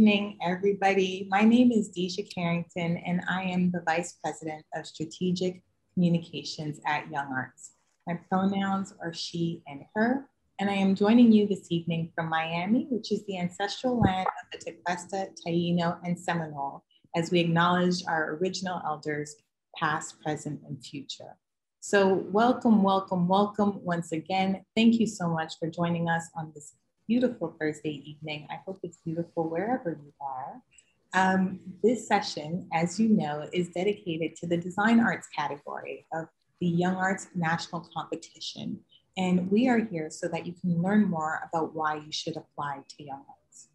Evening, everybody. My name is Deisha Carrington, and I am the Vice President of Strategic Communications at Young Arts. My pronouns are she and her, and I am joining you this evening from Miami, which is the ancestral land of the Tequesta, Taino, and Seminole, as we acknowledge our original elders, past, present, and future. So welcome, welcome, welcome once again. Thank you so much for joining us on this beautiful Thursday evening. I hope it's beautiful wherever you are. This session, as you know, is dedicated to the design arts category of the Young Arts National Competition. And we are here so that you can learn more about why you should apply to Young Arts.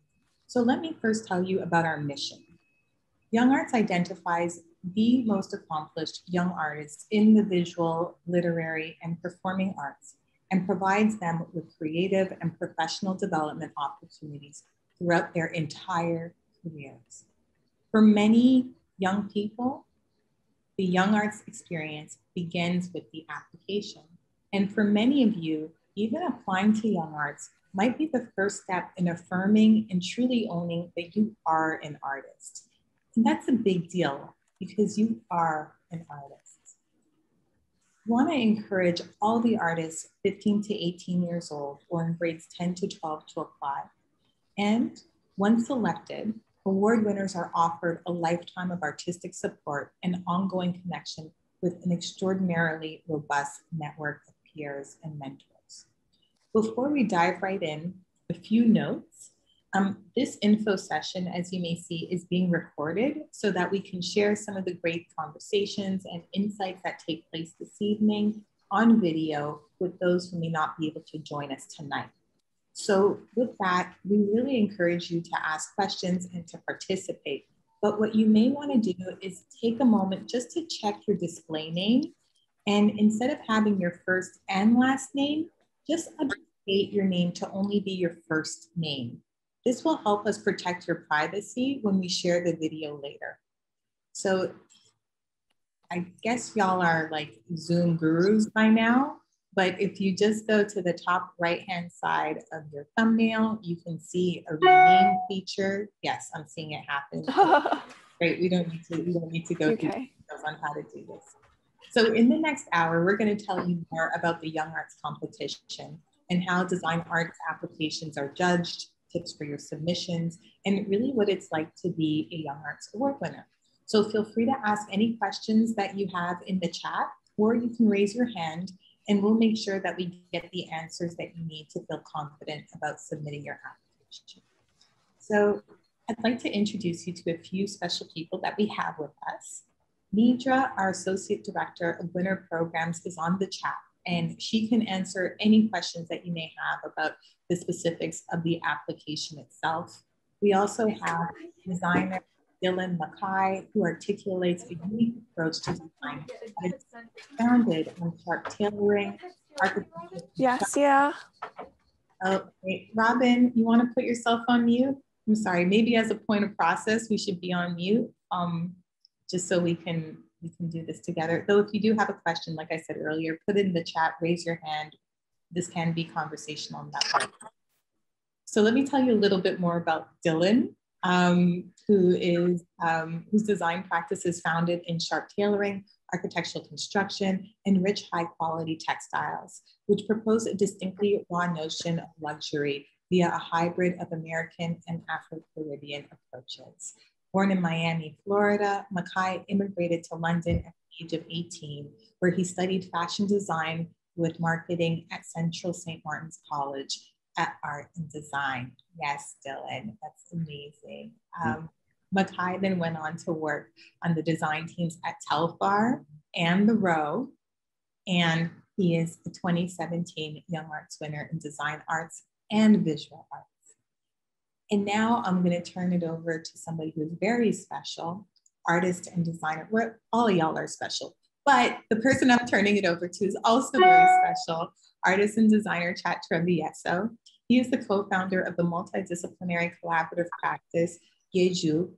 So let me first tell you about our mission. Young Arts identifies the most accomplished young artists in the visual, literary, and performing arts, and provides them with creative and professional development opportunities throughout their entire careers. For many young people, the Young Arts experience begins with the application. And for many of you, even applying to Young Arts might be the first step in affirming and truly owning that you are an artist. And that's a big deal because you are an artist. I want to encourage all the artists 15 to 18 years old or in grades 10 to 12 to apply. And once selected, award winners are offered a lifetime of artistic support and ongoing connection with an extraordinarily robust network of peers and mentors. Before we dive right in, a few notes. This info session, as you may see, is being recorded so that we can share some of the great conversations and insights that take place this evening on video with those who may not be able to join us tonight. So with that, we really encourage you to ask questions and to participate. But what you may want to do is take a moment just to check your display name. And instead of having your first and last name, just update your name to only be your first name. This will help us protect your privacy when we share the video later. So I guess y'all are like Zoom gurus by now, but if you just go to the top right-hand side of your thumbnail, you can see a rename feature. Yes, I'm seeing it happen. Great, we don't need to go through details on how to do this. So in the next hour, we're going to tell you more about the Young Arts competition and how design arts applications are judged, tips for your submissions, and really what it's like to be a Young Arts Award winner. So feel free to ask any questions that you have in the chat, or you can raise your hand and we'll make sure that we get the answers that you need to feel confident about submitting your application. So I'd like to introduce you to a few special people that we have with us. Nidra, our Associate Director of Winter Programs, is on the chat, and she can answer any questions that you may have about the specifics of the application itself. We also have designer Dylan Mackay, who articulates a unique approach to design. It's founded on sharp tailoring, architecture. Yes, yeah. Okay, Robin, you want to put yourself on mute? I'm sorry, maybe as a point of process, we should be on mute, just so we can do this together. Though if you do have a question, like I said earlier, put it in the chat, raise your hand. This can be conversational on that part. So let me tell you a little bit more about Dylan, whose design practice is founded in sharp tailoring, architectural construction, and rich high quality textiles, which propose a distinctly raw notion of luxury via a hybrid of American and Afro-Caribbean approaches. Born in Miami, Florida, Mackay immigrated to London at the age of 18, where he studied fashion design with marketing at Central St. Martin's College at Art and Design. Yes, Dylan, that's amazing. Mackay then went on to work on the design teams at Telfar and The Row, and he is the 2017 Young Arts winner in design arts and visual arts. And now I'm going to turn it over to somebody who is very special, artist and designer. All of y'all are special, but the person I'm turning it over to is also very special, artist and designer Chat Travieso. He is the co-founder of the multidisciplinary collaborative practice, Yeju,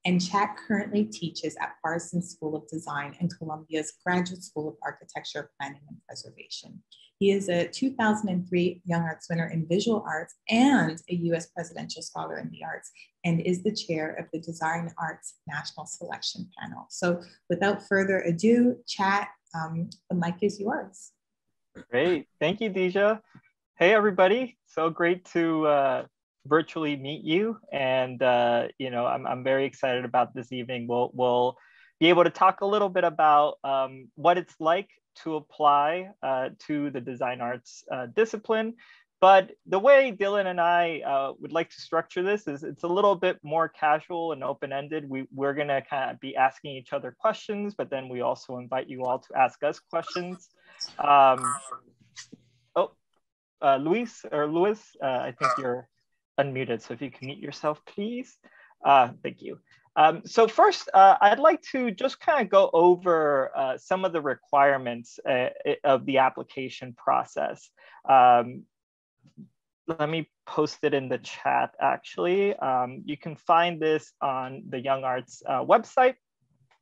and Chat currently teaches at Parsons School of Design and Columbia's Graduate School of Architecture, Planning, and Preservation. He is a 2003 Young Arts winner in visual arts and a U.S. Presidential Scholar in the Arts, and is the chair of the Design Arts National Selection Panel. So without further ado, Chat, the mic is yours. Great, thank you, Deja. Hey, everybody. So great to virtually meet you. And, I'm very excited about this evening. We'll be able to talk a little bit about what it's like to apply to the design arts discipline. But the way Dylan and I would like to structure this is it's a little bit more casual and open-ended. We're gonna kind of be asking each other questions, but then we also invite you all to ask us questions. Luis, I think you're unmuted. So if you can mute yourself, please. Thank you. So first, I'd like to just kind of go over some of the requirements of the application process. Let me post it in the chat, actually. You can find this on the Young Arts website.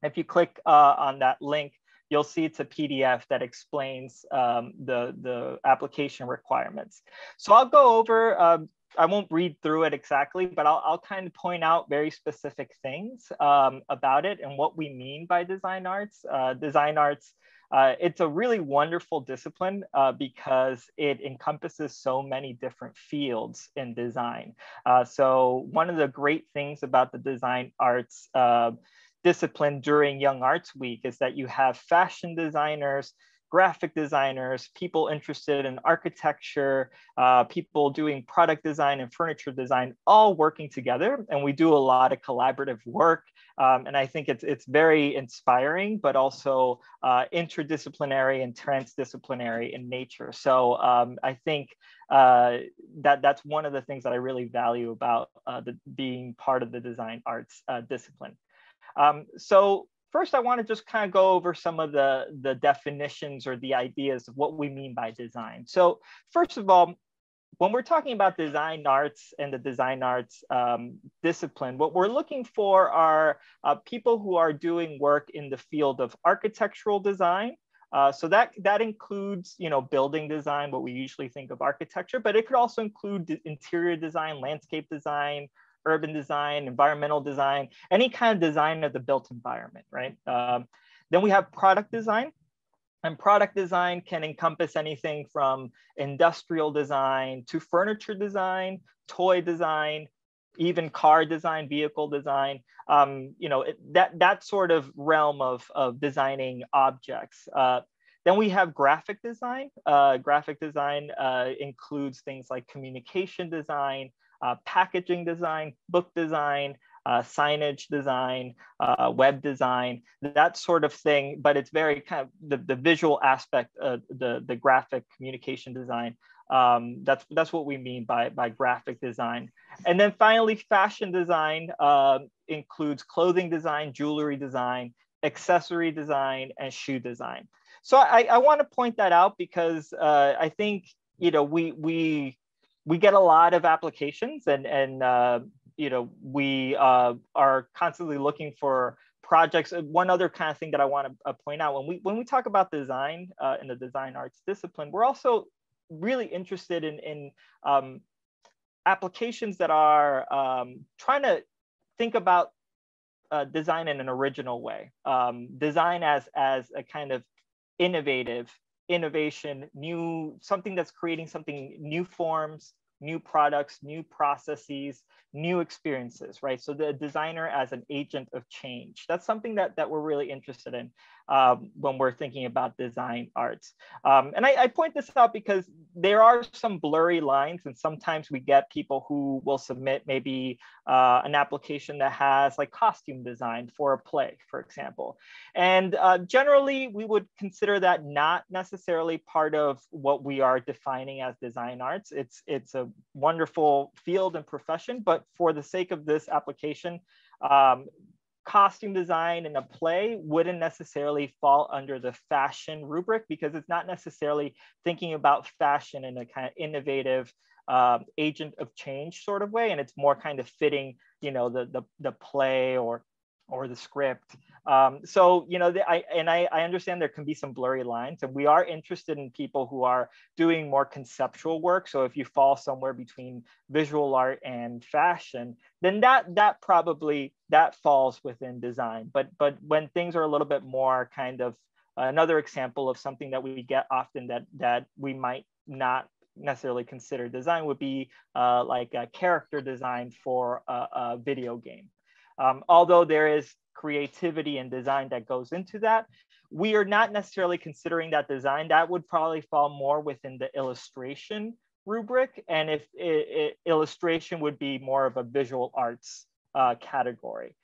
If you click on that link, you'll see it's a PDF that explains the application requirements. So I'll go over, I won't read through it exactly, but I'll kind of point out very specific things about it and what we mean by design arts. Design arts, it's a really wonderful discipline because it encompasses so many different fields in design. So one of the great things about the design arts discipline during Young Arts Week is that you have fashion designers, graphic designers, people interested in architecture, people doing product design and furniture design, all working together. And we do a lot of collaborative work. And I think it's very inspiring, but also interdisciplinary and transdisciplinary in nature. So I think that's one of the things that I really value about being part of the design arts discipline. So first, I want to just kind of go over some of the definitions or the ideas of what we mean by design. So first of all, when we're talking about design arts and the design arts discipline, what we're looking for are people who are doing work in the field of architectural design. So that includes, building design, what we usually think of architecture, but it could also include interior design, landscape design, urban design, environmental design, any kind of design of the built environment, right? Then we have product design. And product design can encompass anything from industrial design to furniture design, toy design, even car design, vehicle design, that sort of realm of designing objects. Then we have graphic design. Graphic design includes things like communication design, packaging design, book design, signage design, web design, that sort of thing. But it's very kind of the visual aspect of the graphic communication design. That's what we mean by graphic design. And then finally, fashion design includes clothing design, jewelry design, accessory design, and shoe design. So I want to point that out because I think we get a lot of applications and we are constantly looking for projects. One other kind of thing that I want to point out, when we talk about design in the design arts discipline, we're also really interested in applications that are trying to think about design in an original way. Design as a kind of innovation, something that's creating something, new forms, new products, new processes, new experiences, right? So the designer as an agent of change, that's something that we're really interested in when we're thinking about design arts. And I point this out because there are some blurry lines, and sometimes we get people who will submit maybe an application that has like costume design for a play, for example. And generally, we would consider that not necessarily part of what we are defining as design arts. It's a wonderful field and profession, but for the sake of this application, costume design in a play wouldn't necessarily fall under the fashion rubric because it's not necessarily thinking about fashion in a kind of innovative agent of change sort of way, and it's more kind of fitting, the play or or the script. So, you know, I understand there can be some blurry lines, and we are interested in people who are doing more conceptual work. So if you fall somewhere between visual art and fashion, then that probably falls within design. But when things are a little bit more kind of, another example of something that we get often that we might not necessarily consider design would be like a character design for a video game. Although there is creativity and design that goes into that, we are not necessarily considering that design. That would probably fall more within the illustration rubric. And if illustration would be more of a visual arts category.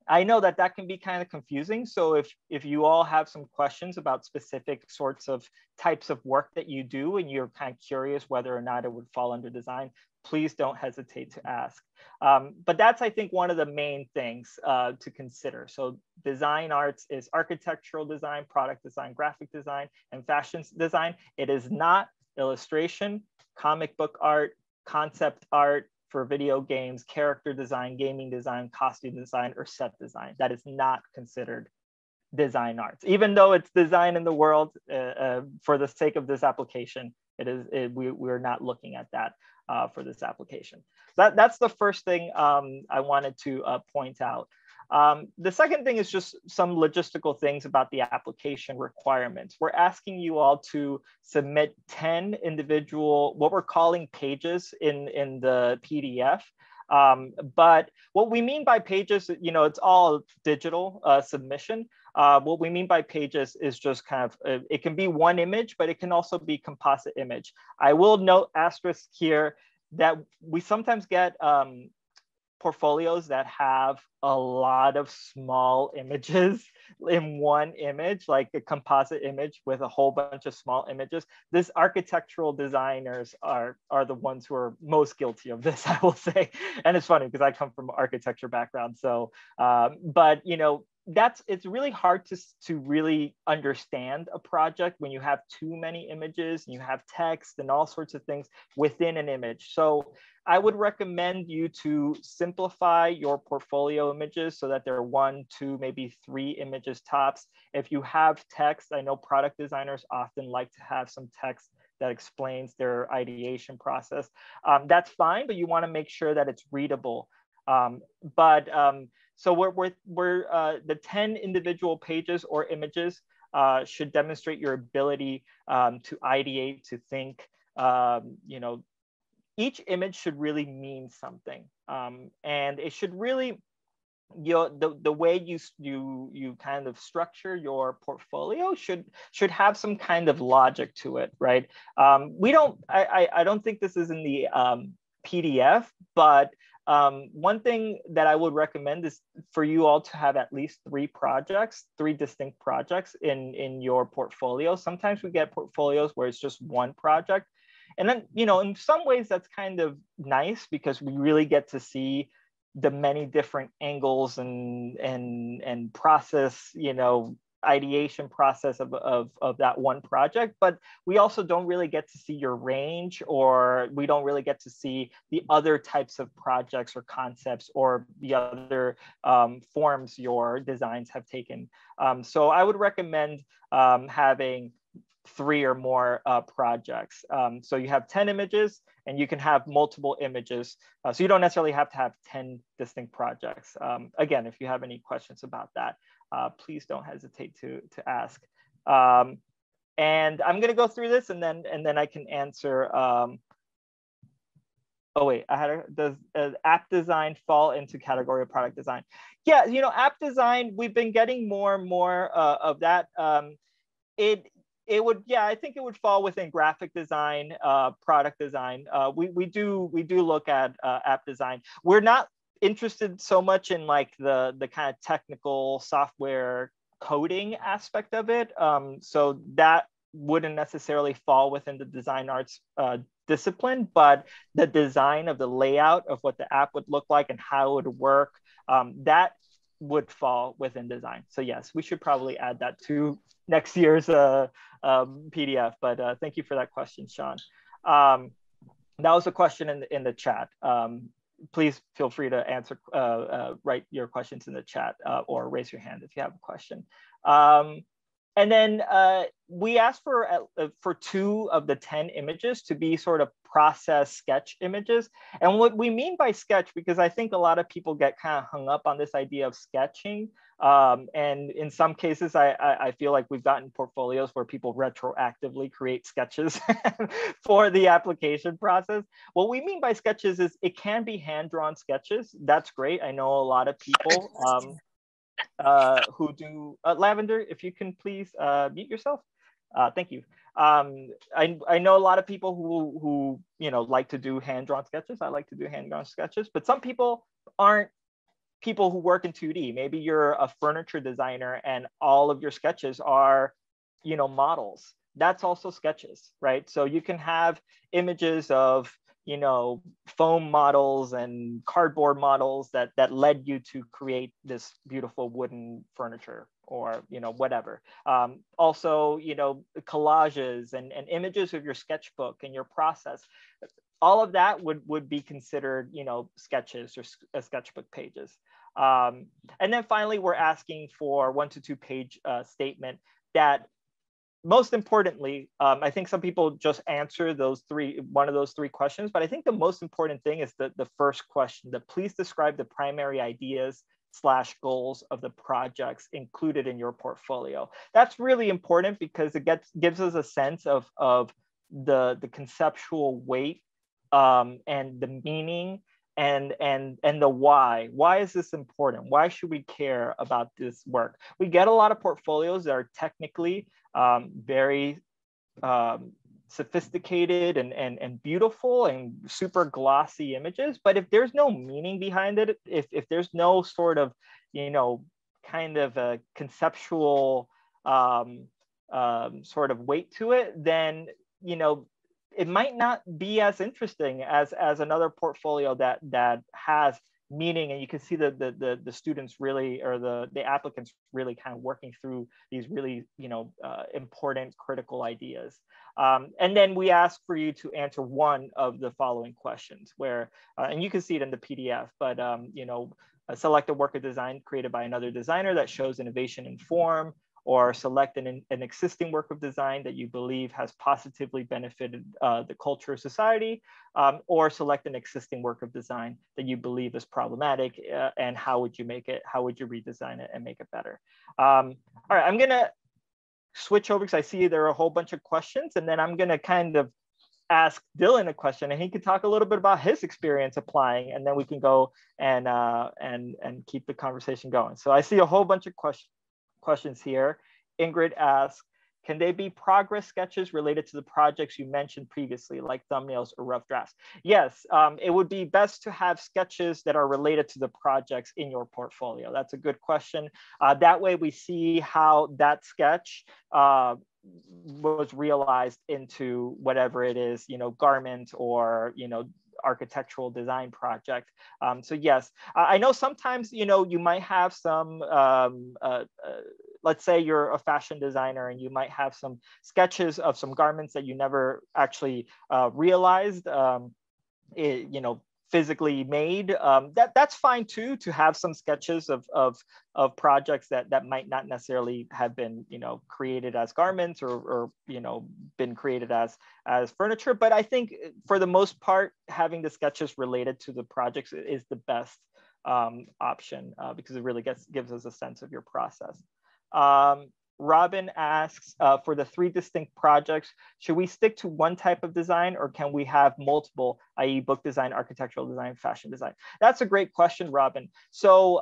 I know that can be kind of confusing. So if you all have some questions about specific sorts of types of work that you do, and you're kind of curious whether or not it would fall under design, please don't hesitate to ask. But that's, I think, one of the main things to consider. So design arts is architectural design, product design, graphic design, and fashion design. It is not illustration, comic book art, concept art for video games, character design, gaming design, costume design, or set design. That is not considered design arts, even though it's design in the world. For the sake of this application, we're not looking at that for this application. That's the first thing I wanted to point out. The second thing is just some logistical things about the application requirements. We're asking you all to submit 10 individual, what we're calling pages in the PDF. But what we mean by pages, you know, it's all digital submission. What we mean by pages is just kind of, it can be one image, but it can also be composite image. I will note asterisk here that we sometimes get portfolios that have a lot of small images in one image, like a composite image with a whole bunch of small images. This architectural designers are the ones who are most guilty of this, I will say. And it's funny because I come from an architecture background. So, but you know, it's really hard to really understand a project when you have too many images and you have text and all sorts of things within an image. So I would recommend you to simplify your portfolio images so that they're 1, 2, maybe 3 images tops. If you have text, I know product designers often like to have some text that explains their ideation process. That's fine, but you want to make sure that it's readable. So the 10 individual pages or images should demonstrate your ability to ideate, to think. You know, each image should really mean something, and it should really, the way you kind of structure your portfolio should have some kind of logic to it, right? I don't think this is in the PDF, but one thing that I would recommend is for you all to have at least 3 distinct projects in your portfolio. Sometimes we get portfolios where it's just one project. And then, you know, in some ways that's kind of nice because we really get to see the many different angles and process, you know, ideation process of that one project, but we also don't really get to see your range, or we don't really get to see the other types of projects or concepts or the other forms your designs have taken. So I would recommend having 3 or more projects. So you have 10 images and you can have multiple images. So you don't necessarily have to have 10 distinct projects. Again, if you have any questions about that, please don't hesitate to ask. And I'm gonna go through this and then I can answer. Oh wait, does app design fall into category of product design? Yeah, you know, app design, we've been getting more and more of that. It would, yeah, I think it would fall within graphic design, product design. We do look at app design. We're not interested so much in like the kind of technical software coding aspect of it. So that wouldn't necessarily fall within the design arts discipline, but the design of the layout of what the app would look like and how it would work, that would fall within design. So yes, we should probably add that to next year's PDF, but thank you for that question, Sean. That was a question in the chat. please feel free to answer, write your questions in the chat or raise your hand if you have a question. And then we asked for 2 of the 10 images to be sort of process sketch images. And what we mean by sketch, because I think a lot of people get kind of hung up on this idea of sketching. And in some cases, I feel like we've gotten portfolios where people retroactively create sketches for the application process. What we mean by sketches is it can be hand-drawn sketches. That's great. I know a lot of people who do, Lavender, if you can please mute yourself. Thank you. I know a lot of people who like to do hand-drawn sketches. I like to do hand-drawn sketches, but some people aren't people who work in 2D. Maybe you're a furniture designer and all of your sketches are, models. That's also sketches, right? So you can have images of, foam models and cardboard models that led you to create this beautiful wooden furniture or, whatever. Also, collages and images of your sketchbook and your process. All of that would be considered, sketches or sketchbook pages. And then finally, we're asking for 1 to 2 page statement that, most importantly, I think some people just answer one of those 3 questions, but I think the most important thing is the first question, that please describe the primary ideas / goals of the projects included in your portfolio. That's really important because it gives us a sense of the conceptual weight and the meaning and the why. Why is this important? Why should we care about this work? We get a lot of portfolios that are technically very sophisticated and beautiful and super glossy images, but if there's no meaning behind it, if there's no sort of kind of a conceptual sort of weight to it, then it might not be as interesting as another portfolio that has meaning, and you can see the students really, or the applicants really kind of working through these really important critical ideas. And then we ask for you to answer one of the following questions, where and you can see it in the PDF, but select a work of design created by another designer that shows innovation in form, or select an existing work of design that you believe has positively benefited the culture or society, or select an existing work of design that you believe is problematic, and how would you redesign it and make it better? All right, I'm gonna switch over because I see there are a whole bunch of questions, and then I'm gonna kind of ask Dylan a question, and he could talk a little bit about his experience applying, and then we can go and keep the conversation going. So I see a whole bunch of questions here. Ingrid asks, can they be progress sketches related to the projects you mentioned previously, like thumbnails or rough drafts? Yes, it would be best to have sketches that are related to the projects in your portfolio. That's a good question. That way we see how that sketch was realized into whatever it is, garment or, architectural design project. So yes, I know sometimes, you might have some, let's say you're a fashion designer and you might have some sketches of some garments that you never actually realized, physically made. That's fine too, to have some sketches of projects that might not necessarily have been created as garments or been created as furniture. But I think for the most part, having the sketches related to the projects is the best option because it really gives us a sense of your process. Robin asks, for the 3 distinct projects, should we stick to one type of design or can we have multiple, i.e. book design, architectural design, fashion design? That's a great question, Robin. So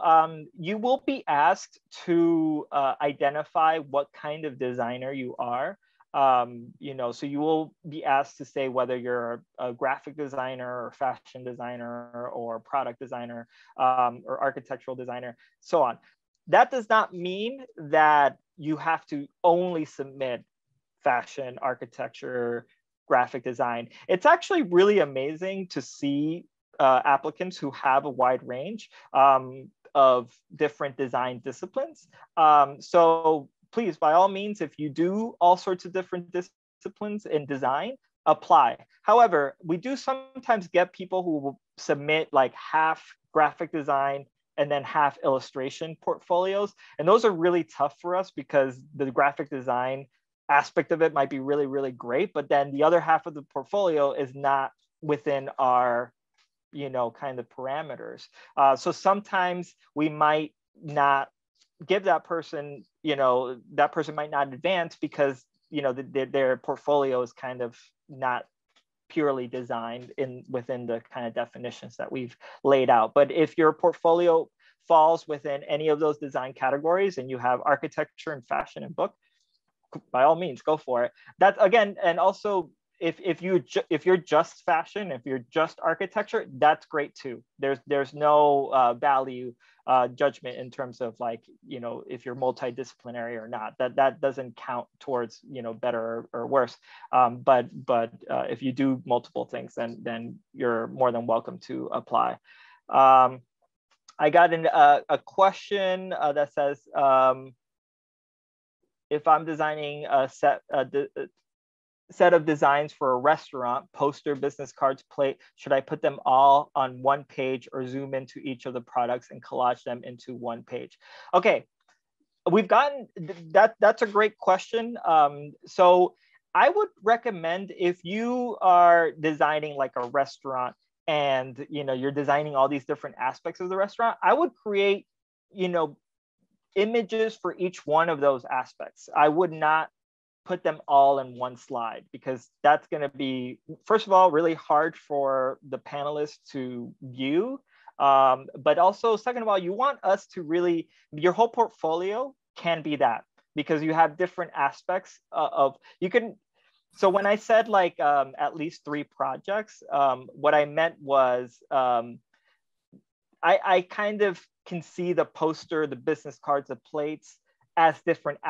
you will be asked to identify what kind of designer you are. So you will be asked to say whether you're a graphic designer or fashion designer or product designer or architectural designer, so on. That does not mean that you have to only submit fashion, architecture, graphic design. It's actually really amazing to see applicants who have a wide range of different design disciplines. So please, by all means, if you do all sorts of different disciplines in design, apply. However, we do sometimes get people who will submit like half graphic design and then half illustration portfolios. And those are really tough for us because the graphic design aspect of it might be really, really great, but then the other half of the portfolio is not within our, you know, kind of parameters. So sometimes we might not give that person, you know, that person might not advance because, you know, their portfolio is kind of not purely designed within the kind of definitions that we've laid out. But if your portfolio falls within any of those design categories and you have architecture and fashion and book, by all means, go for it. That's again, and also if you're just fashion, if you're just architecture, that's great too. There's no value judgment in terms of like, you know, if you're multidisciplinary or not. That doesn't count towards, you know, better or worse. But if you do multiple things, then you're more than welcome to apply. I got a question that says, if I'm designing a set of designs for a restaurant, poster, business cards, plate, should I put them all on one page or zoom into each of the products and collage them into one page? Okay, we've gotten that. That's a great question. So I would recommend, if you are designing like a restaurant and, you know, you're designing all these different aspects of the restaurant, I would create, you know, images for each one of those aspects. I would not put them all in one slide because that's going to be, first of all, really hard for the panelists to view. But also, second of all, you want us to really, your whole portfolio can be that, because you have different aspects of, you can, so when I said like at least 3 projects, what I meant was I kind of can see the poster, the business cards, the plates as different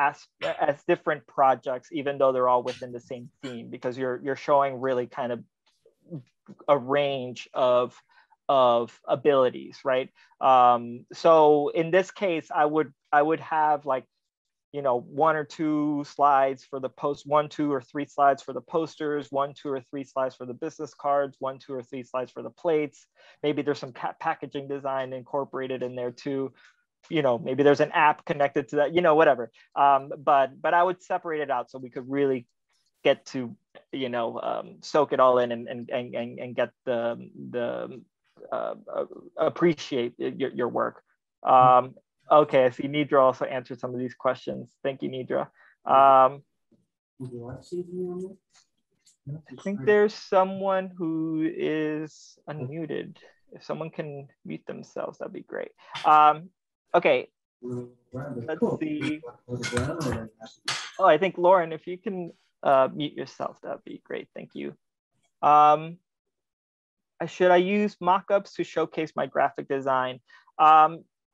projects, even though they're all within the same theme, because you're showing really kind of a range of abilities, right? So in this case, I would have like, you know, 1 or 2 slides for the post, 1, 2, or 3 slides for the posters, 1, 2, or 3 slides for the business cards, 1, 2, or 3 slides for the plates. Maybe there's some packaging design incorporated in there too. You know, maybe there's an app connected to that, you know, whatever. But I would separate it out so we could really get to, you know, soak it all in and get the appreciate your work. Okay, I see Nidra also answered some of these questions. Thank you, Nidra. I think there's someone who is unmuted. If someone can mute themselves, that'd be great. Okay, let's see. Oh, I think Lauren, if you can mute yourself, that'd be great. Thank you. Should I use mock-ups to showcase my graphic design?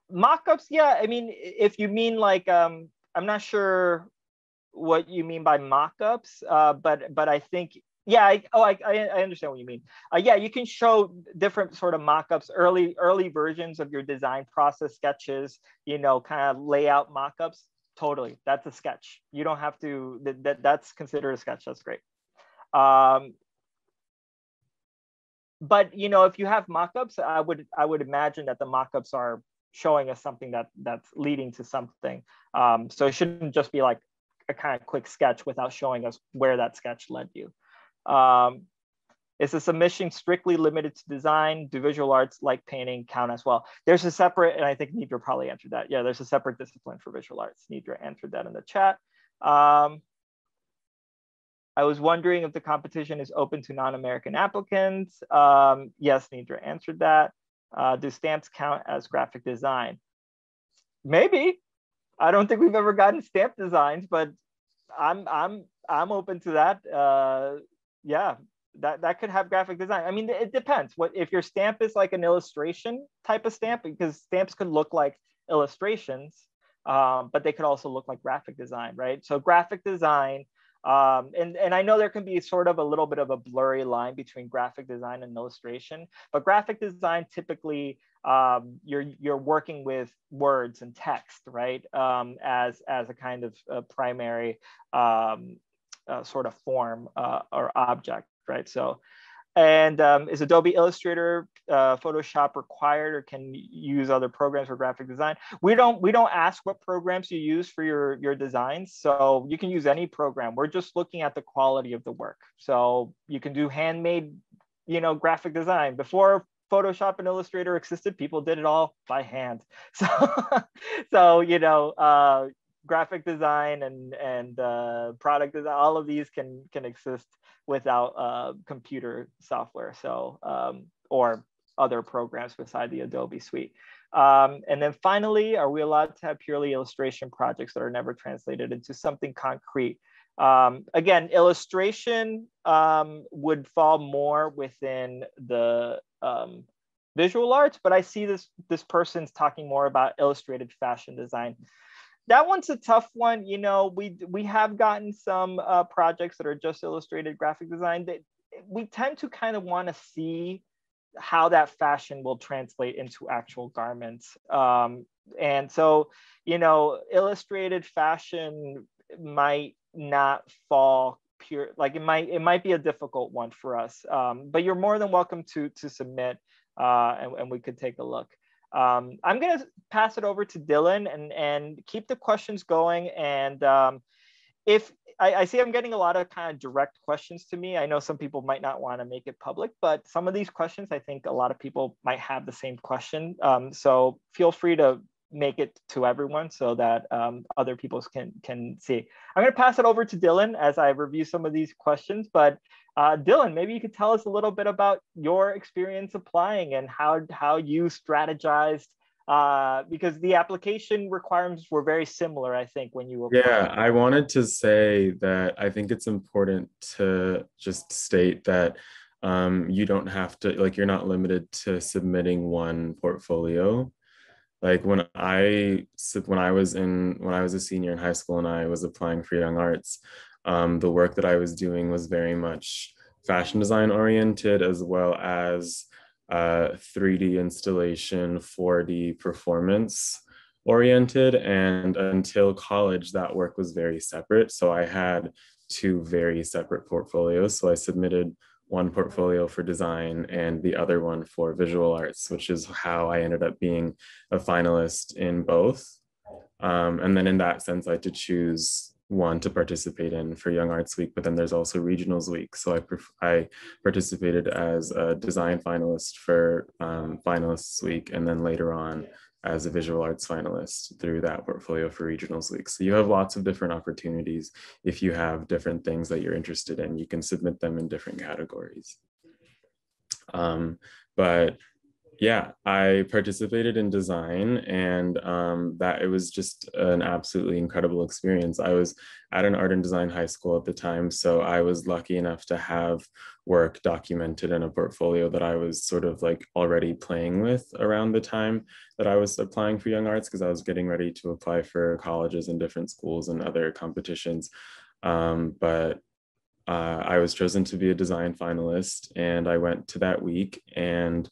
Mock-ups, yeah. I mean, if you mean like, I'm not sure what you mean by mock-ups, but I think, yeah, I understand what you mean. Yeah, you can show different sort of mock-ups, early versions of your design process, sketches, you know, kind of layout mock-ups. Totally, that's a sketch. You don't have to, that's considered a sketch. That's great. But you know, if you have mock-ups, I would imagine that the mock-ups are showing us something that's leading to something. So it shouldn't just be like a kind of quick sketch without showing us where that sketch led you. Is the submission strictly limited to design? Do visual arts like painting count as well? There's a separate, and I think Nidra probably answered that. Yeah, there's a separate discipline for visual arts. Nidra answered that in the chat. I was wondering if the competition is open to non-American applicants. Yes, Nidra answered that. Do stamps count as graphic design? Maybe. I don't think we've ever gotten stamp designs, but I'm open to that. Yeah, that could have graphic design. I mean, it depends. What if your stamp is like an illustration type of stamp, because stamps could look like illustrations, but they could also look like graphic design, right? So graphic design. And I know there can be sort of a little bit of a blurry line between graphic design and illustration, but graphic design typically you're working with words and text, right? As a kind of primary sort of form or object, right? So And is Adobe Illustrator, Photoshop required, or can you use other programs for graphic design? We don't ask what programs you use for your designs. So you can use any program. We're just looking at the quality of the work. So you can do handmade, graphic design. Before Photoshop and Illustrator existed, people did it all by hand. So graphic design and product design, all of these can exist without computer software, so or other programs beside the Adobe suite. And then finally, are we allowed to have purely illustration projects that are never translated into something concrete? Again, illustration would fall more within the visual arts, but I see this person's talking more about illustrated fashion design. That one's a tough one. We have gotten some projects that are just illustrated graphic design. That we tend to kind of want to see how that fashion will translate into actual garments. And so, illustrated fashion might not fall pure, like it might be a difficult one for us. But you're more than welcome to submit, and we could take a look. I'm going to pass it over to Dylan and keep the questions going. And if I see I'm getting a lot of kind of direct questions to me. I know some people might not want to make it public, but some of these questions, I think a lot of people might have the same question. So feel free to make it to everyone so that other people can see. I'm going to pass it over to Dylan as I review some of these questions, but Dylan, maybe you could tell us a little bit about your experience applying and how you strategized, because the application requirements were very similar, I think, when you applied. Yeah, I wanted to say that I think it's important to just state that you don't have to, like, you're not limited to submitting one portfolio. Like when I was a senior in high school and I was applying for Young Arts, the work that I was doing was very much fashion design oriented, as well as 3D installation, 4D performance oriented. And until college, that work was very separate. So I had two very separate portfolios. So I submitted one portfolio for design and the other one for visual arts, which is how I ended up being a finalist in both. And then in that sense, I had to choose one to participate in for Young Arts Week, but then there's also Regionals Week. So I participated as a design finalist for Finalists Week, and then later on as a visual arts finalist through that portfolio for Regionals Week. So you have lots of different opportunities. If you have different things that you're interested in, you can submit them in different categories. But yeah, I participated in design, and that it was just an absolutely incredible experience. I was at an art and design high school at the time, so I was lucky enough to have work documented in a portfolio that I was sort of like already playing with around the time that I was applying for Young Arts, because I was getting ready to apply for colleges and different schools and other competitions. But I was chosen to be a design finalist, and I went to that week, and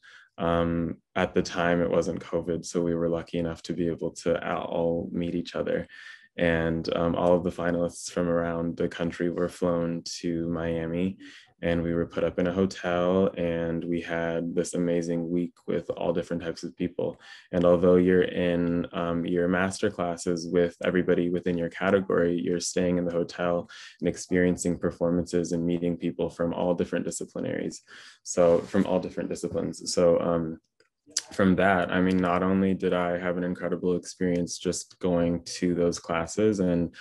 at the time it wasn't COVID, so we were lucky enough to be able to all meet each other. And all of the finalists from around the country were flown to Miami, and we were put up in a hotel, and we had this amazing week with all different types of people. And although you're in your master classes with everybody within your category, you're staying in the hotel and experiencing performances and meeting people from all different disciplinaries. So from all different disciplines. So from that, I mean, not only did I have an incredible experience just going to those classes and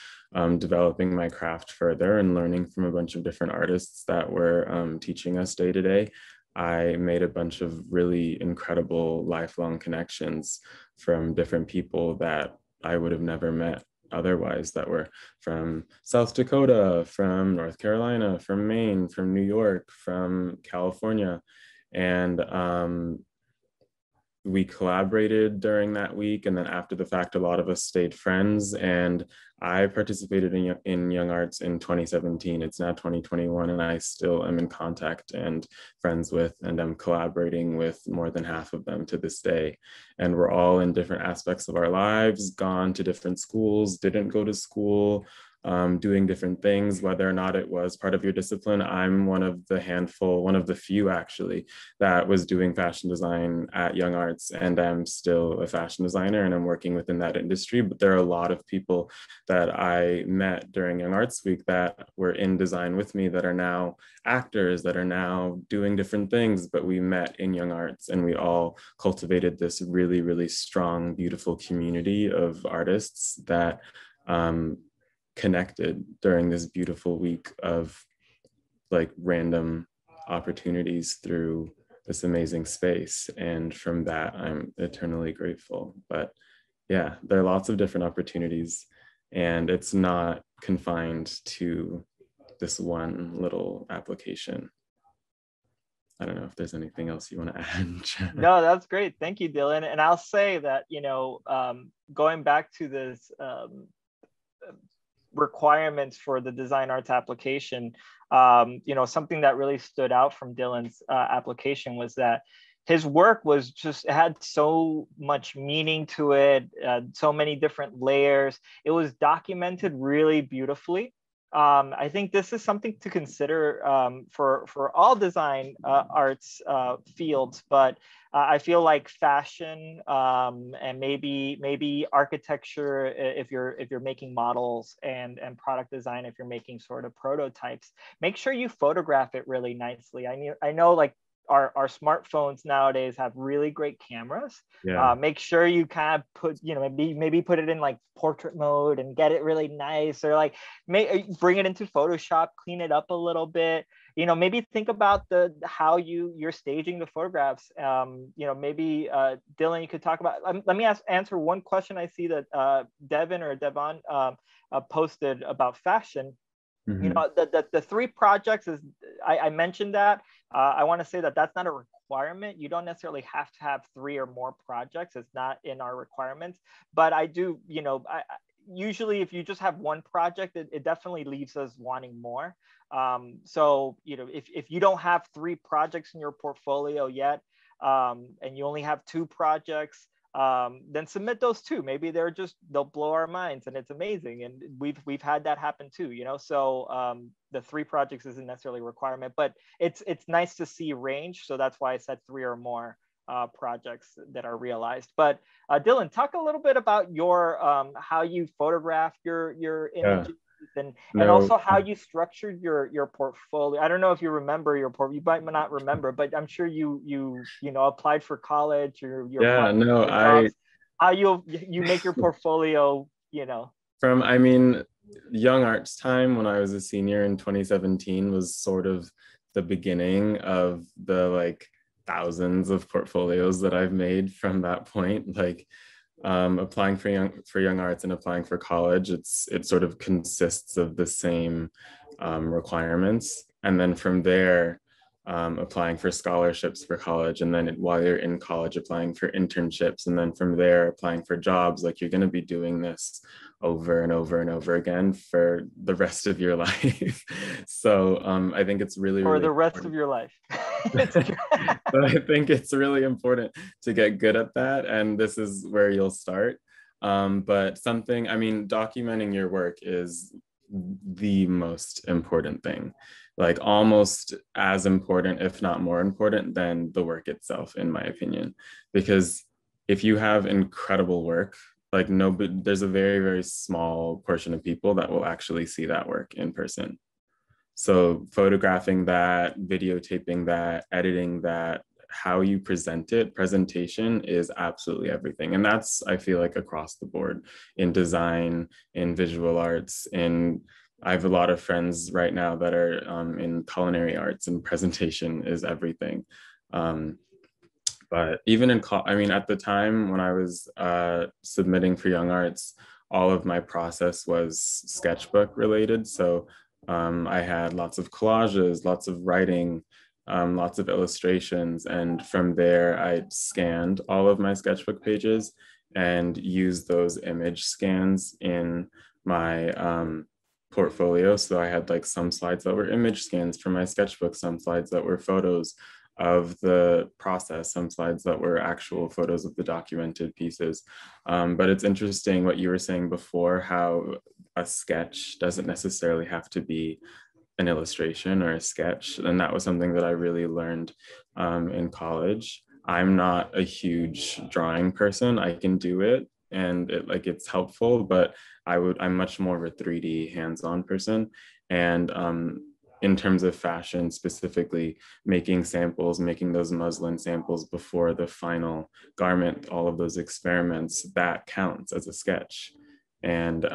developing my craft further and learning from a bunch of different artists that were teaching us day to day, I made a bunch of really incredible lifelong connections from different people that I would have never met otherwise, that were from South Dakota, from North Carolina, from Maine, from New York, from California. And we collaborated during that week, and then after the fact, a lot of us stayed friends. And I participated in Young Arts in 2017. It's now 2021, and I still am in contact and friends with, and I'm collaborating with more than half of them to this day. And we're all in different aspects of our lives, gone to different schools, didn't go to school, doing different things, whether or not it was part of your discipline. I'm one of the handful, one of the few actually, that was doing fashion design at Young Arts, and I'm still a fashion designer and I'm working within that industry. But there are a lot of people that I met during Young Arts Week that were in design with me that are now actors, that are now doing different things, but we met in Young Arts and we all cultivated this really, really strong, beautiful community of artists that connected during this beautiful week of like random opportunities through this amazing space. And from that, I'm eternally grateful. But yeah, there are lots of different opportunities, and it's not confined to this one little application. I don't know if there's anything else you want to add. No, that's great. Thank you, Dylan. And I'll say that, going back to this requirements for the Design Arts application, something that really stood out from Dylan's application was that his work was just, it had so much meaning to it, so many different layers. It was documented really beautifully. I think this is something to consider for all design arts fields, but I feel like fashion and maybe architecture if you're making models, and product design if you're making sort of prototypes. Make sure you photograph it really nicely. I know like our smartphones nowadays have really great cameras. Yeah. Make sure you kind of put, maybe put it in like portrait mode and get it really nice, or like bring it into Photoshop, clean it up a little bit. Maybe think about how you're staging the photographs. Maybe Dylan, you could talk about. Let me answer one question I see that Devon posted about fashion. Mm-hmm. The 3 projects is, I mentioned that. I want to say that that's not a requirement. You don't necessarily have to have 3 or more projects. It's not in our requirements, but I do, usually if you just have 1 project, it definitely leaves us wanting more. So, if you don't have 3 projects in your portfolio yet, and you only have 2 projects, then submit those 2. Maybe they'll blow our minds and it's amazing. And we've had that happen too, so the 3 projects isn't necessarily a requirement, but it's nice to see range. So that's why I said 3 or more projects that are realized. But Dylan, talk a little bit about your how you photograph your images. And also how you structured your portfolio. I don't know if you remember you might not remember, but I'm sure you applied for college, or how you make your portfolio, From Young Arts time, when I was a senior in 2017, was sort of the beginning of the like thousands of portfolios that I've made from that point. Like applying for young arts and applying for college, it sort of consists of the same requirements, and then from there applying for scholarships for college, and then while you're in college applying for internships, and then from there applying for jobs. Like, you're going to be doing this over and over and over again for the rest of your life. So I think it's really, for really the rest important. of your life. But I think it's really important to get good at that, and this is where you'll start. But documenting your work is the most important thing, like almost as important, if not more important, than the work itself, in my opinion. Because if you have incredible work, like there's a very, very small portion of people that will actually see that work in person. So photographing that, videotaping that, editing that, how you presentation is absolutely everything. And that's, I feel like, across the board in design, in visual arts, I have a lot of friends right now that are in culinary arts, and presentation is everything. But even at the time when I was submitting for Young Arts, all of my process was sketchbook related. So I had lots of collages, lots of writing, lots of illustrations. And from there, I scanned all of my sketchbook pages and used those image scans in my portfolio. So I had like some slides that were image scans for my sketchbook, some slides that were photos, of the process, some slides that were actual photos of the documented pieces. But it's interesting what you were saying before, how a sketch doesn't necessarily have to be an illustration or a sketch. And that was something that I really learned in college. I'm not a huge drawing person. I can do it and it's helpful, but I'm much more of a 3D hands-on person. And in terms of fashion, specifically making samples, making those muslin samples before the final garment, all of those experiments, that counts as a sketch. And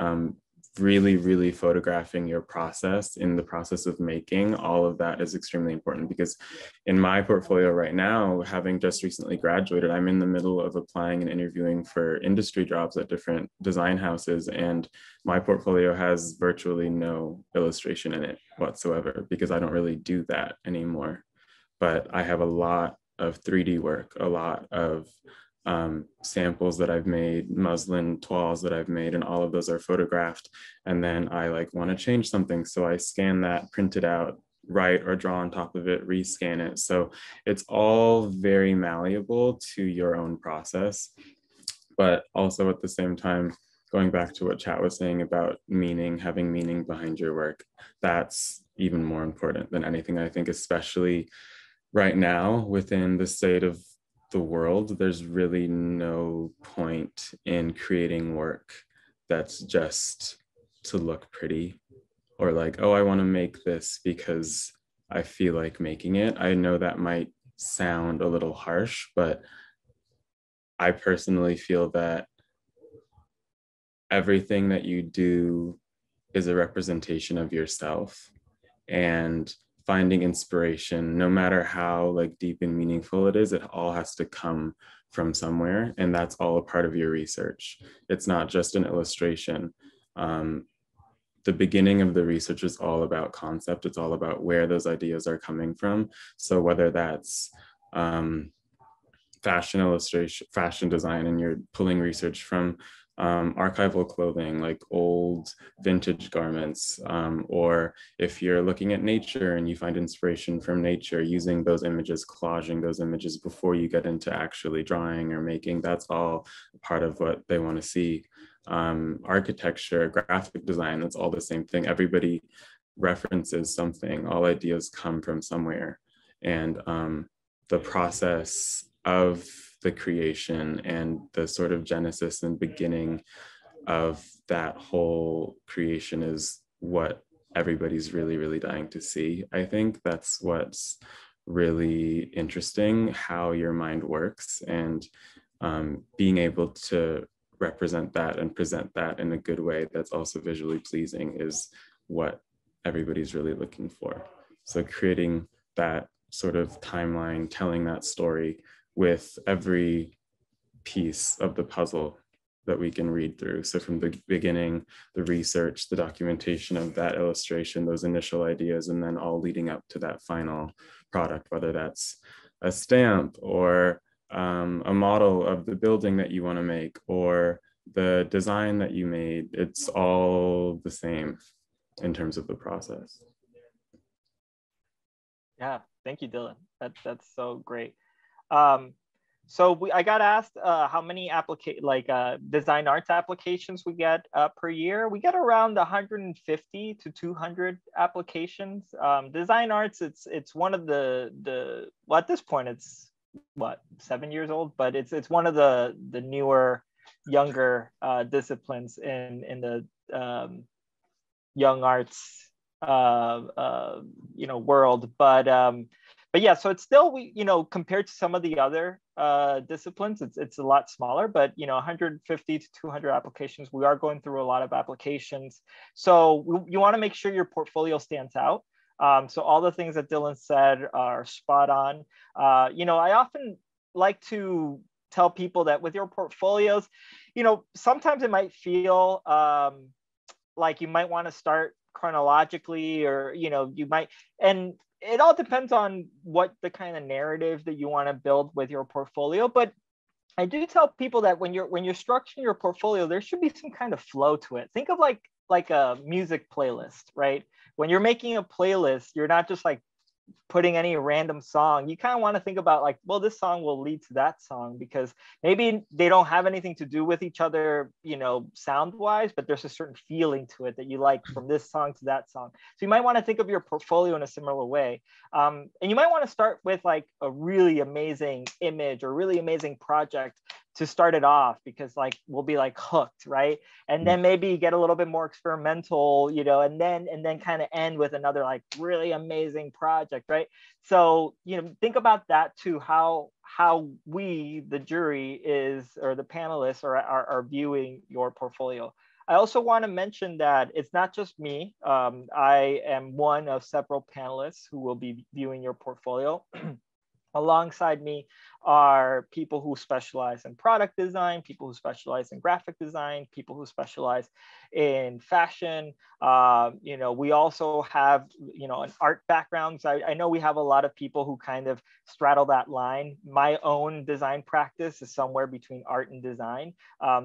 really photographing your process in the process of making, all of that is extremely important, because in my portfolio right now, having just recently graduated, I'm in the middle of applying and interviewing for industry jobs at different design houses, and my portfolio has virtually no illustration in it whatsoever, because I don't really do that anymore. But I have a lot of 3D work, a lot of samples that I've made, muslin toiles that I've made, and all of those are photographed. And then I want to change something, so I scan that, print it out, write or draw on top of it, rescan it. So it's all very malleable to your own process, but also at the same time, going back to what Chat was saying about meaning, having meaning behind your work, that's even more important than anything, I think, especially right now within the state of the world. There's really no point in creating work that's just to look pretty, or oh, I want to make this because I feel like making it. I know that might sound a little harsh, but I personally feel that everything that you do is a representation of yourself, and finding inspiration, no matter how deep and meaningful it is, it all has to come from somewhere. And that's all a part of your research. It's not just an illustration. The beginning of the research is all about concept. It's all about where those ideas are coming from. So whether that's fashion illustration, fashion design, and you're pulling research from archival clothing, like old vintage garments, or if you're looking at nature and you find inspiration from nature, using those images, collaging those images before you get into actually drawing or making, that's all part of what they want to see. Architecture, graphic design, that's all the same thing. Everybody references something. All ideas come from somewhere. And the process of the creation and the sort of genesis and beginning of that whole creation is what everybody's really dying to see. I think that's what's really interesting, how your mind works, and being able to represent that and present that in a good way that's also visually pleasing is what everybody's really looking for. So creating that sort of timeline, telling that story with every piece of the puzzle that we can read through. So from the beginning, the research, the documentation of that illustration, those initial ideas, and then all leading up to that final product, whether that's a stamp or a model of the building that you want to make or the design that you made, it's all the same in terms of the process. Yeah, thank you, Dylan. That's so great. So I got asked how many design arts applications we get per year. We get around 150 to 200 applications. Design arts, it's one of the well, at this point it's 7 years old, but it's one of the newer, younger disciplines in the young arts world. But yeah, so it's still, compared to some of the other disciplines, it's a lot smaller, but 150 to 200 applications. We are going through a lot of applications. So you want to make sure your portfolio stands out. So all the things that Dylan said are spot on. I often like to tell people that with your portfolios, sometimes it might feel like you might want to start chronologically, or you might, and it all depends on what the kind of narrative that you want to build with your portfolio. But I do tell people that when you're structuring your portfolio, there should be some kind of flow to it. Think of like a music playlist, right? When you're making a playlist, you're not just putting any random song, you kind of want to think about like, well, this song will lead to that song, because maybe they don't have anything to do with each other, you know, sound wise, but there's a certain feeling to it that you like from this song to that song. So you might want to think of your portfolio in a similar way. And you might want to start with like a really amazing image or really amazing project to start it off, because like we'll be like hooked, right? And then maybe get a little bit more experimental, you know, and then kind of end with another like really amazing project, right? So, you know, think about that too, how we, the jury is, or the panelists are viewing your portfolio. I also want to mention that it's not just me. I am one of several panelists who will be viewing your portfolio. Alongside me are people who specialize in product design, people who specialize in graphic design, people who specialize in fashion. You know, we also have, you know, an art background. So I know we have a lot of people who kind of straddle that line. My own design practice is somewhere between art and design.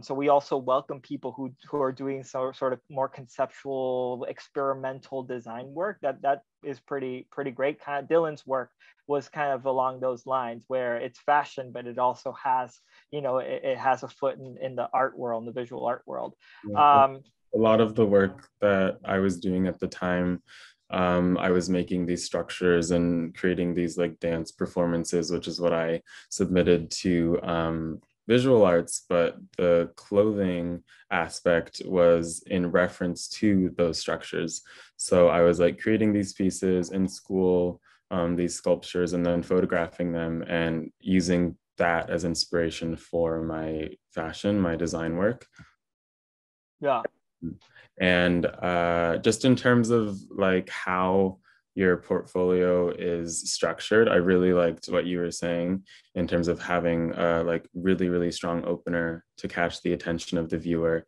So we also welcome people who are doing sort of more conceptual, experimental design work. That is pretty great. Kind of Dylan's work was kind of along those lines, where it's fashion, but it also has, you know, it has a foot in the art world, in the visual art world. A lot of the work that I was doing at the time, I was making these structures and creating these like dance performances, which is what I submitted to visual arts, but the clothing aspect was in reference to those structures. So I was like creating these pieces in school, these sculptures, and then photographing them and using that as inspiration for my fashion, my design work. Yeah. And just in terms of like how your portfolio is structured, I really liked what you were saying in terms of having a like really strong opener to catch the attention of the viewer.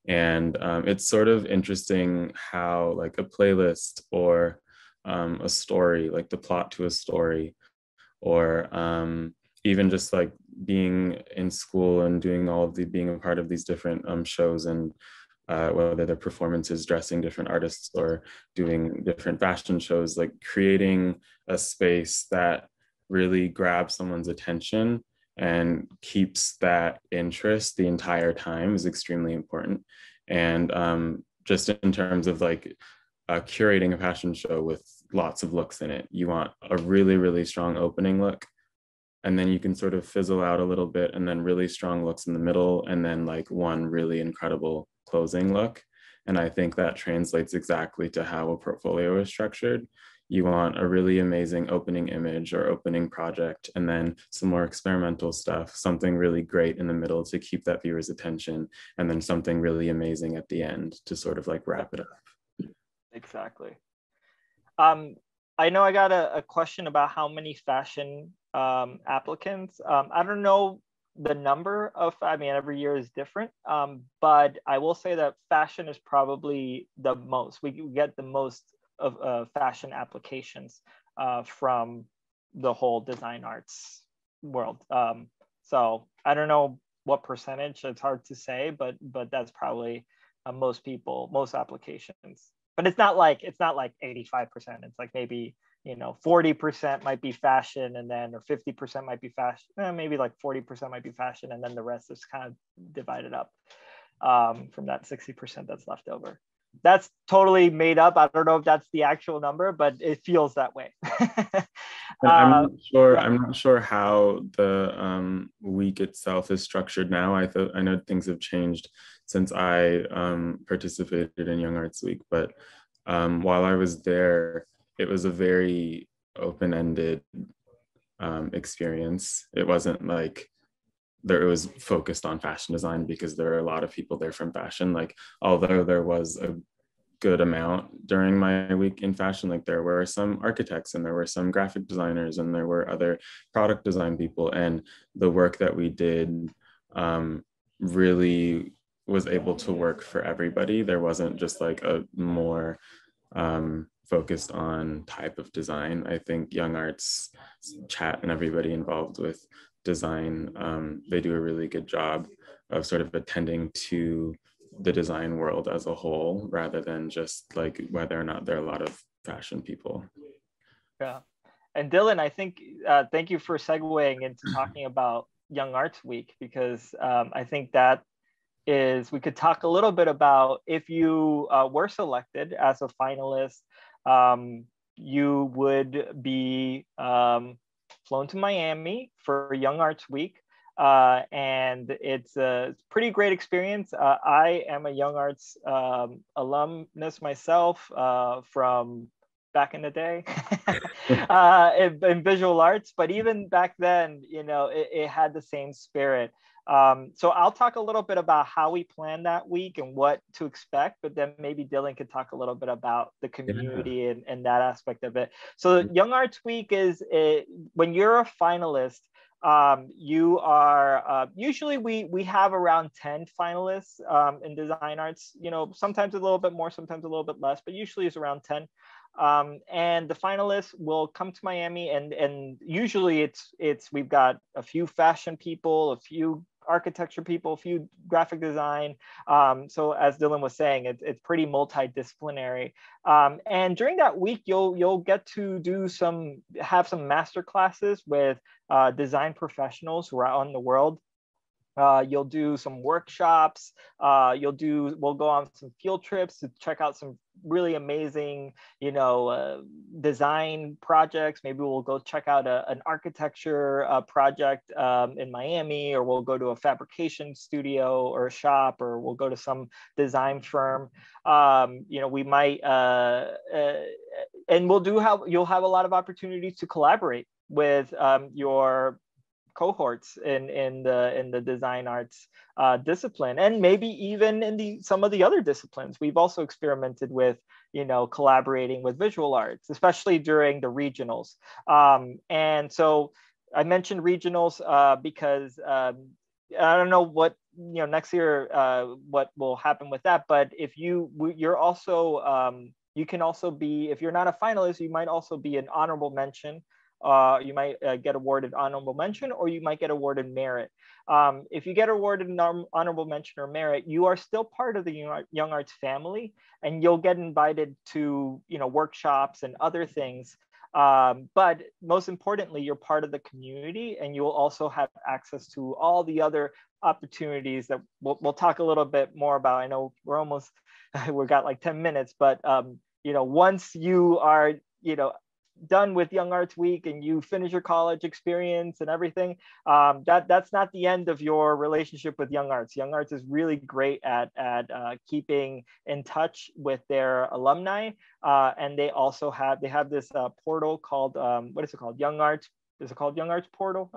And it's sort of interesting how like a playlist or a story, like the plot to a story, or even just like being in school and doing all of the, being a part of these different shows, and whether they're performances, dressing different artists, or doing different fashion shows, like creating a space that really grabs someone's attention and keeps that interest the entire time is extremely important. And just in terms of like curating a fashion show with lots of looks in it, you want a really strong opening look, and then you can sort of fizzle out a little bit, and then really strong looks in the middle, and then like one really incredible closing look. And I think that translates exactly to how a portfolio is structured. You want a really amazing opening image or opening project, and then some more experimental stuff, something really great in the middle to keep that viewer's attention, and then something really amazing at the end to sort of like wrap it up. Exactly. I know I got a question about how many fashion applicants. I don't know the number of, I mean, every year is different, but I will say that fashion is probably the most. We get the most of fashion applications from the whole design arts world. So I don't know what percentage, it's hard to say, but that's probably most people, most applications. But it's not like 85%. It's like maybe, you know, 40% might be fashion, and then, or 50% might be fashion, maybe like 40% might be fashion, and then the rest is kind of divided up from that 60% that's left over. That's totally made up. I don't know if that's the actual number, but it feels that way. I'm not sure how the week itself is structured now. I know things have changed since I participated in Young Arts Week, but while I was there, it was a very open-ended experience. It wasn't like it was focused on fashion design because there are a lot of people there from fashion. Like, although there was a good amount during my week in fashion, like there were some architects and there were some graphic designers and there were other product design people, and the work that we did really was able to work for everybody. There wasn't just like a more focused on type of design. I think Young Arts chat and everybody involved with design, they do a really good job of sort of attending to the design world as a whole, rather than just like whether or not there are a lot of fashion people. Yeah. And Dylan, I think, thank you for segueing into talking about Young Arts Week, because I think that we could talk a little bit about if you were selected as a finalist, you would be flown to Miami for Young Arts Week. And it's a pretty great experience. I am a Young Arts alumnus myself from back in the day in visual arts, but even back then, you know, it had the same spirit. So I'll talk a little bit about how we planned that week and what to expect, but then maybe Dylan could talk a little bit about the community and that aspect of it. So Young Arts Week is when you're a finalist, you are usually we have around 10 finalists in design arts, you know, sometimes a little bit more, sometimes a little bit less, but usually it's around 10. And the finalists will come to Miami, and usually we've got a few fashion people, a few architecture people, a few graphic design. So as Dylan was saying, it's pretty multidisciplinary. And during that week, you'll get to have some master classes with design professionals around the world. You'll do some workshops. We'll go on some field trips to check out some really amazing, you know, design projects. Maybe we'll go check out an architecture project in Miami, or we'll go to a fabrication studio or a shop, or we'll go to some design firm. You know, we might, and you'll have a lot of opportunities to collaborate with your cohorts in the design arts discipline, and maybe even in some of the other disciplines. We've also experimented with, you know, collaborating with visual arts, especially during the regionals. And so I mentioned regionals because I don't know what, you know, next year what will happen with that, but if you're also you can also be, if you're not a finalist, you might also be an honorable mention. You might get awarded honorable mention, or you might get awarded merit. If you get awarded an honorable mention or merit, you are still part of the Young Arts family, and you'll get invited to, you know, workshops and other things. But most importantly, you're part of the community, and you'll also have access to all the other opportunities that we'll talk a little bit more about. I know we've got like 10 minutes, but you know, once you are, you know, done with Young Arts Week and you finish your college experience and everything, that's not the end of your relationship with Young Arts. Young Arts is really great at keeping in touch with their alumni, and they also have this portal called what is it called? Young Arts. Is it called Young Arts Portal?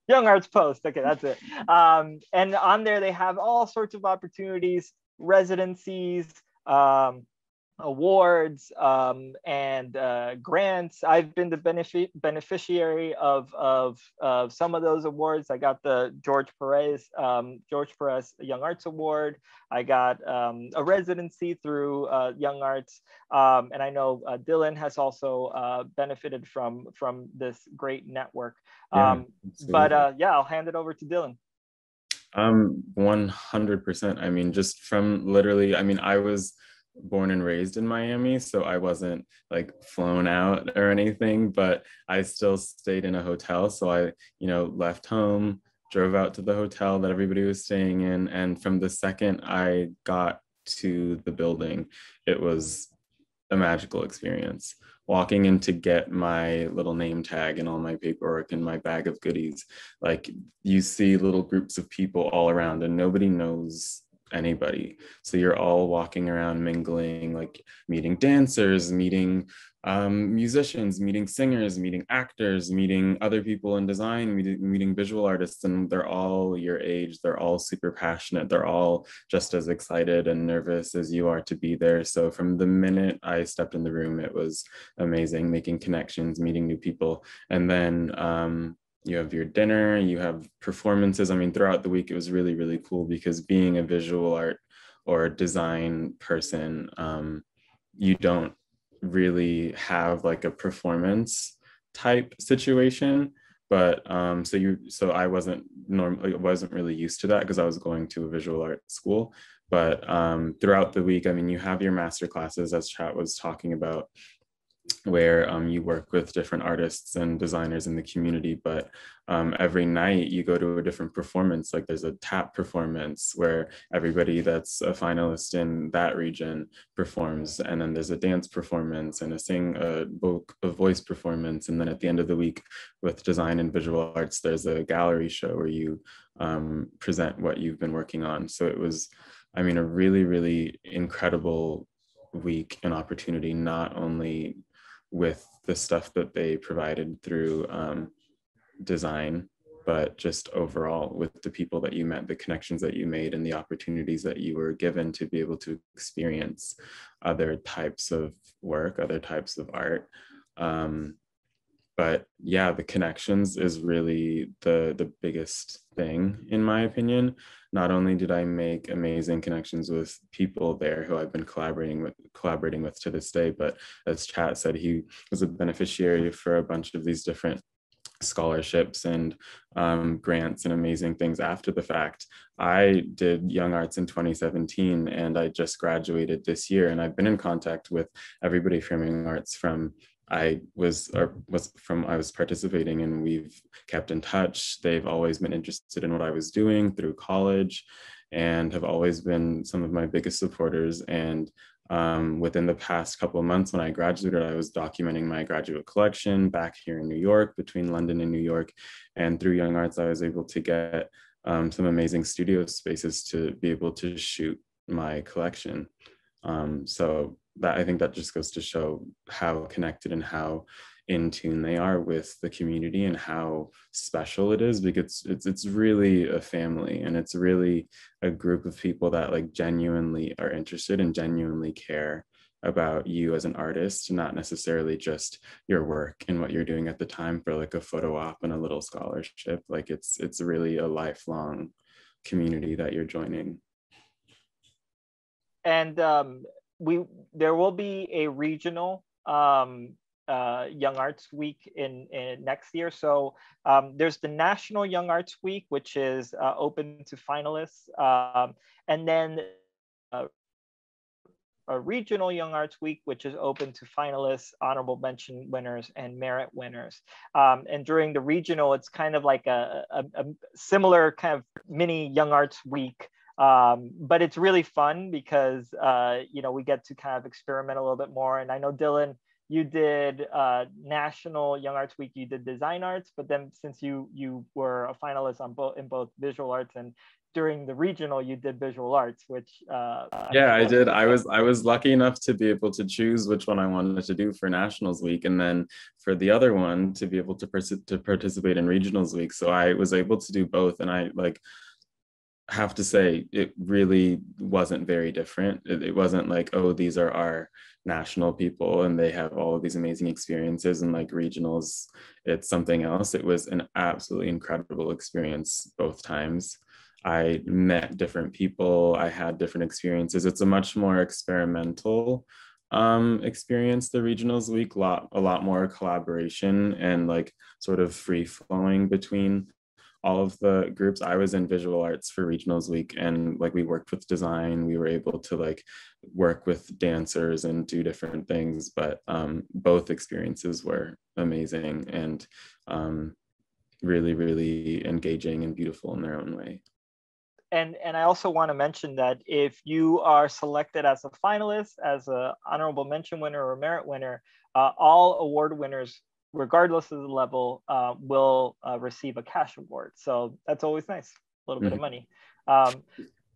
Young Arts Post. Okay, that's it. And on there they have all sorts of opportunities, residencies, awards, and grants. I've been the beneficiary of some of those awards. I got the George Perez Young Arts Award. I got a residency through Young Arts, and I know Dylan has also benefited from this great network. But yeah, I'll hand it over to Dylan. 100%. I mean, just from literally, I mean, I was born and raised in Miami, so I wasn't like flown out or anything, but I still stayed in a hotel. So I, you know, left home, drove out to the hotel that everybody was staying in, and from the second I got to the building, it was a magical experience. Walking in to get my little name tag and all my paperwork and my bag of goodies, like you see little groups of people all around and nobody knows anybody. So you're all walking around mingling, like meeting dancers, meeting musicians, meeting singers, meeting actors, meeting other people in design, meeting visual artists, and they're all your age. They're all super passionate. They're all just as excited and nervous as you are to be there. So from the minute I stepped in the room, it was amazing, making connections, meeting new people. And then you have your dinner, you have performances. I mean, throughout the week, it was really, really cool because being a visual art or I person, you don't really have like a performance type situation. But so I wasn't really used to that because I was going to a visual art school. But throughout the week, I mean, you have your master classes, as Chat was talking about. where you work with different artists and designers in the community, but every night you go to a different performance. Like there's a tap performance where everybody that's a finalist in that region performs, and then there's a dance performance and a voice performance, and then at the end of the week with design and visual arts, there's a gallery show where you present what you've been working on. So it was, I mean, a really, really incredible week and opportunity, not only with the stuff that they provided through design, but just overall with the people that you met, the connections that you made, and the opportunities that you were given to be able to experience other types of work, other types of art. But yeah, the connections is really the biggest thing, in my opinion. Not only did I make amazing connections with people there who I've been collaborating with to this day, but as Chat said, he was a beneficiary for a bunch of these different scholarships and grants and amazing things after the fact. I did Young Arts in 2017, and I just graduated this year, and I've been in contact with everybody from Young Arts from I was participating, and we've kept in touch. They've always been interested in what I was doing through college and have always been some of my biggest supporters. And within the past couple of months when I graduated, I was documenting my graduate collection back here in New York, between London and New York. And through Young Arts, I was able to get some amazing studio spaces to be able to shoot my collection. So that, I think that just goes to show how connected and how in tune they are with the community and how special it is, because it's really a family, and it's really a group of people that like genuinely are interested and genuinely care about you as an artist, not necessarily just your work and what you're doing at the time for like a photo op and a little scholarship. Like it's really a lifelong community that you're joining. And there will be a regional Young Arts Week in next year. So there's the National Young Arts Week, which is open to finalists, and then a Regional Young Arts Week, which is open to finalists, honorable mention winners, and merit winners. And during the regional, it's kind of like a similar kind of mini Young Arts Week. But it's really fun because, you know, we get to kind of experiment a little bit more. And I know, Dylan, you did National Young Arts Week, you did design arts, but then since you were a finalist in both visual arts, and during the regional, you did visual arts, which yeah, I did. I was lucky enough to be able to choose which one I wanted to do for Nationals Week, and then for the other one to be able to participate in Regionals Week. So I was able to do both, and I have to say it really wasn't very different. It wasn't like, oh, these are our national people and they have all of these amazing experiences, and like regionals, it's something else. It was an absolutely incredible experience both times. I met different people, I had different experiences. It's a much more experimental experience, the Regionals Week, a lot more collaboration and like sort of free flowing between all of the groups. I was in visual arts for Regionals Week, and like we worked with design, we were able to like work with dancers and do different things, but both experiences were amazing and really, really engaging and beautiful in their own way. And I also want to mention that if you are selected as a finalist, as an honorable mention winner or merit winner, all award winners, regardless of the level, will receive a cash award. So that's always nice, a little bit of money.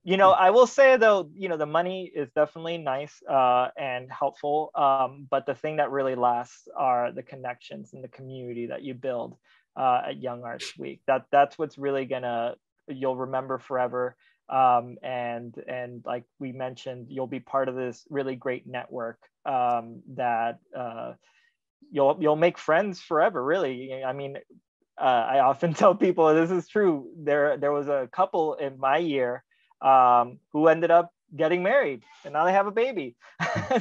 You know, I will say though, you know, the money is definitely nice and helpful, but the thing that really lasts are the connections and the community that you build at Young Arts Week. That's what's really you'll remember forever. And like we mentioned, you'll be part of this really great network that you'll make friends forever, really. I mean, I often tell people this is true. There was a couple in my year who ended up getting married, and now they have a baby.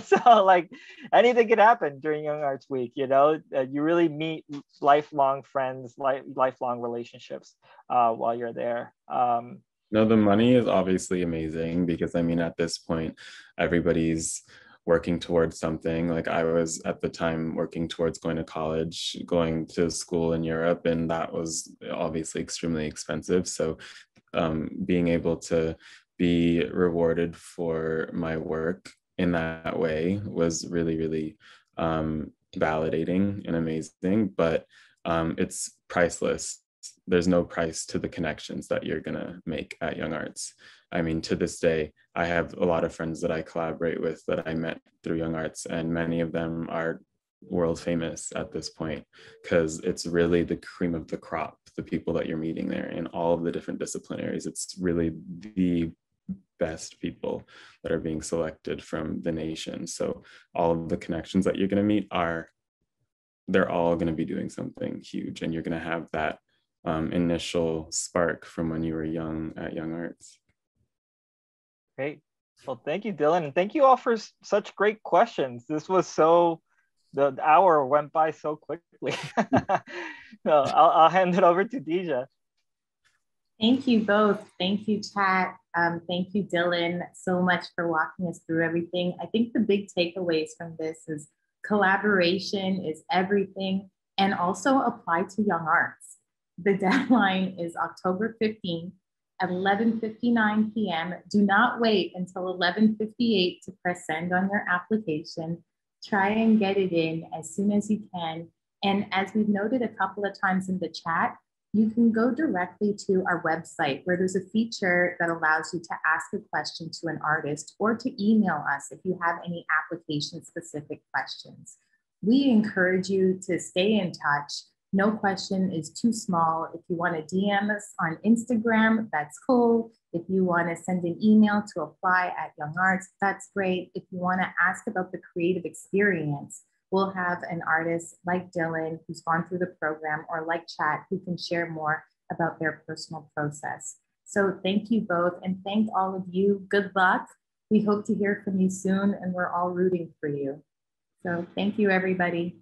So like anything could happen during Young Arts Week, you know. You really meet lifelong friends, lifelong relationships while you're there. No, the money is obviously amazing because I mean, at this point, everybody's working towards something. Like I was at the time working towards going to college, going to school in Europe, and that was obviously extremely expensive. So being able to be rewarded for my work in that way was really, really validating and amazing, but it's priceless. There's no price to the connections that you're gonna make at Young Arts. I mean, to this day, I have a lot of friends that I collaborate with that I met through Young Arts, and many of them are world famous at this point, because it's really the cream of the crop, the people that you're meeting there in all of the different disciplinaries. It's really the best people that are being selected from the nation. So all of the connections that you're going to meet they're all going to be doing something huge, and you're going to have that initial spark from when you were young at Young Arts. Great. Well, thank you, Dylan. And thank you all for such great questions. This was the hour went by so quickly. So I'll hand it over to Deja. Thank you both. Thank you, chat. Thank you, Dylan, so much for walking us through everything. I think the big takeaways from this is collaboration is everything, and also apply to Young Arts. The deadline is October 15th at 11:59 p.m. Do not wait until 11:58 to press send on your application. Try and get it in as soon as you can. And as we've noted a couple of times in the chat, you can go directly to our website where there's a feature that allows you to ask a question to an artist, or to email us if you have any application specific questions. We encourage you to stay in touch. No question is too small. If you want to DM us on Instagram, that's cool. If you want to send an email to apply at Young Arts, that's great. If you want to ask about the creative experience, we'll have an artist like Dylan who's gone through the program, or like Chat, who can share more about their personal process. So thank you both, and thank all of you. Good luck. We hope to hear from you soon, and we're all rooting for you. So thank you, everybody.